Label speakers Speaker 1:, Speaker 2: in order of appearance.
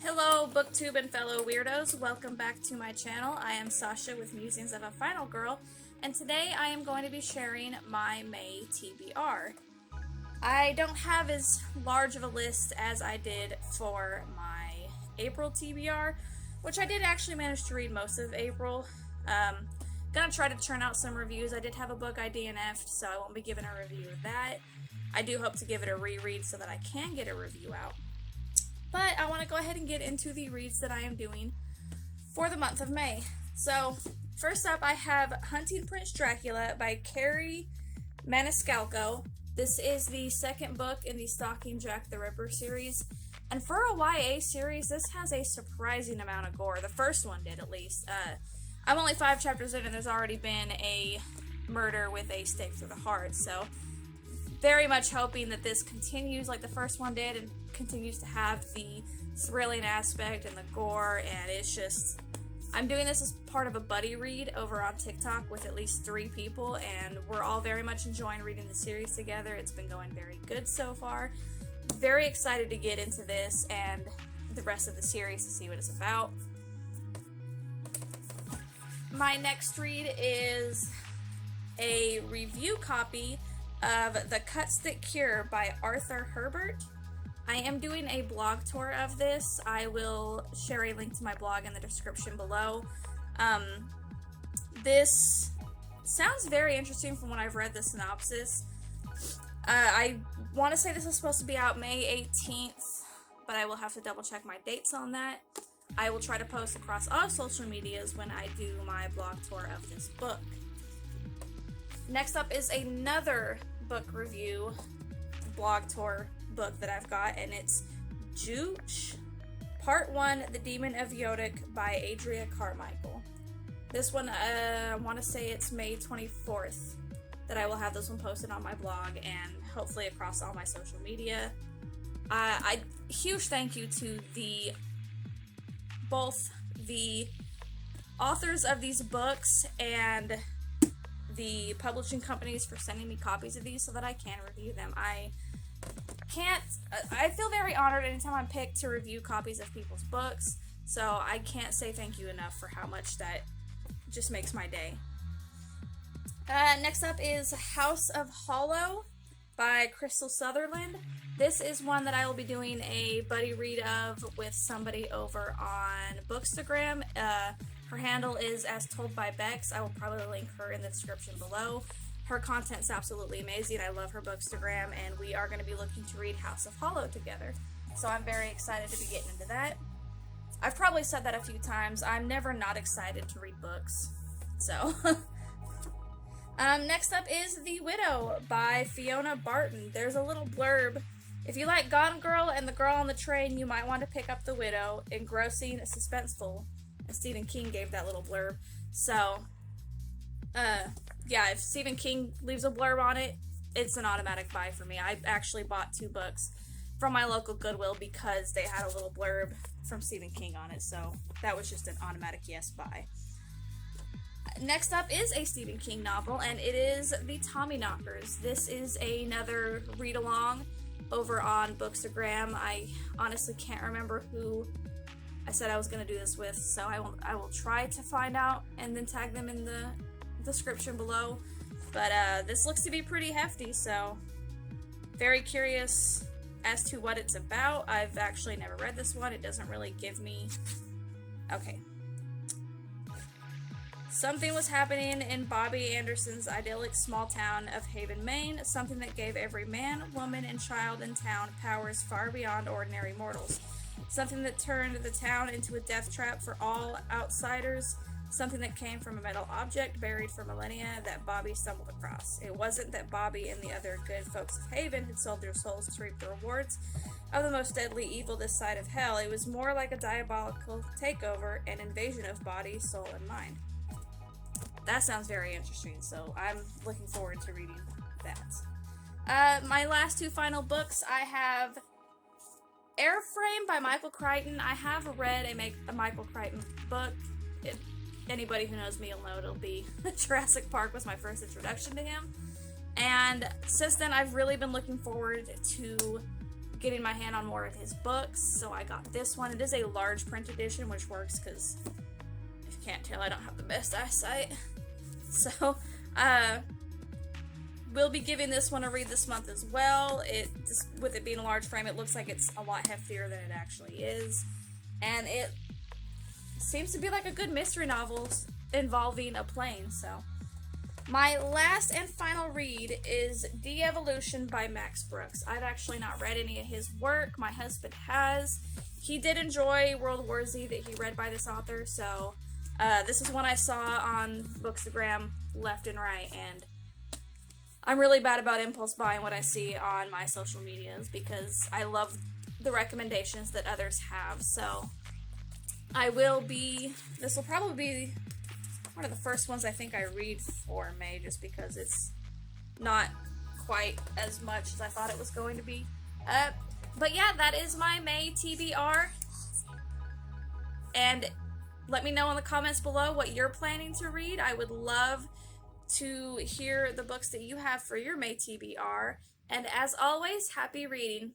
Speaker 1: Hello, booktube and fellow weirdos. Welcome back to my channel. I am Sasha with Musings of a Final Girl, and today I am going to be sharing my May TBR. I don't have as large of a list as I did for my April TBR, which I did actually manage to read most of April. Gonna try to churn out some reviews. I did have a book I DNF'd, so I won't be giving a review of that. I do hope to give it a reread so that I can get a review out. But I want to go ahead and get into the reads that I am doing for the month of May. So, first up I have Hunting Prince Dracula by Carrie Maniscalco. This is the second book in the Stalking Jack the Ripper series. And for a YA series, this has a surprising amount of gore. The first one did, at least. I'm only 5 chapters in and there's already been a murder with a stake through the heart. So, very much hoping that this continues like the first one did and continues to have the thrilling aspect and the gore, and it's just, I'm doing this as part of a buddy read over on TikTok with at least 3 people, and we're all very much enjoying reading the series together. It's been going very good so far. Very excited to get into this and the rest of the series to see what it's about. My next read is a review copy of The Cut Stick Cure by Arthur Herbert. I am doing a blog tour of this. I will share a link to my blog in the description below. This sounds very interesting from what I've read the synopsis. I want to say this is supposed to be out May 18th, but I will have to double check my dates on that. I will try to post across all social medias when I do my blog tour of this book. Next up is another book review blog tour book that I've got, and it's Jooch, Part 1, The Demon of Yodek by Adria Carmichael. This one, I want to say it's May 24th that I will have this one posted on my blog and hopefully across all my social media. Huge thank you to both the authors of these books and the publishing companies for sending me copies of these so that I can review them. I feel very honored anytime I'm picked to review copies of people's books, so I can't say thank you enough for how much that just makes my day. Next up is House of Holo by Crystal Sutherland. This is one that I will be doing a buddy read of with somebody over on Bookstagram. Her handle is As Told by Bex. I will probably link her in the description below. Her content's absolutely amazing. I love her Bookstagram, and we are going to be looking to read House of Holo together. So I'm very excited to be getting into that. I've probably said that a few times. I'm never not excited to read books. So, next up is The Widow by Fiona Barton. There's a little blurb. If you like Gone Girl and The Girl on the Train, you might want to pick up The Widow. Engrossing, suspenseful. And Stephen King gave that little blurb. So, yeah, if Stephen King leaves a blurb on it, it's an automatic buy for me. I actually bought 2 books from my local Goodwill because they had a little blurb from Stephen King on it, so that was just an automatic yes buy. Next up is a Stephen King novel, and it is The Tommyknockers. This is another read-along over on Bookstagram. I honestly can't remember who I said I was going to do this with, so I will try to find out and then tag them in the description below. But this looks to be pretty hefty, so very curious as to what it's about. I've actually never read this one. It doesn't really give me... Okay. Something was happening in Bobby Anderson's idyllic small town of Haven, Maine, something that gave every man, woman, and child in town powers far beyond ordinary mortals. Something that turned the town into a death trap for all outsiders. Something that came from a metal object buried for millennia that Bobby stumbled across. It wasn't that Bobby and the other good folks of Haven had sold their souls to reap the rewards of the most deadly evil this side of hell. It was more like a diabolical takeover and invasion of body, soul, and mind. That sounds very interesting, so I'm looking forward to reading that. My last 2 final books, I have Airframe by Michael Crichton. I have read a Michael Crichton book. Anybody who knows me will know it'll be Jurassic Park was my first introduction to him. And since then, I've really been looking forward to getting my hand on more of his books, so I got this one. It is a large print edition, which works because, if you can't tell, I don't have the best eyesight. So, we'll be giving this one a read this month as well. With it being a large frame, it looks like it's a lot heftier than it actually is. And it seems to be like a good mystery novel involving a plane, so. My last and final read is De-Evolution by Max Brooks. I've actually not read any of his work. My husband has. He did enjoy World War Z that he read by this author, so this is one I saw on Bookstagram left and right, and I'm really bad about impulse buying what I see on my social medias because I love the recommendations that others have, so this will probably be one of the first ones I think I read for May, just because it's not quite as much as I thought it was going to be. But yeah, that is my May TBR. And let me know in the comments below what you're planning to read. I would love to hear the books that you have for your May TBR. And as always, happy reading.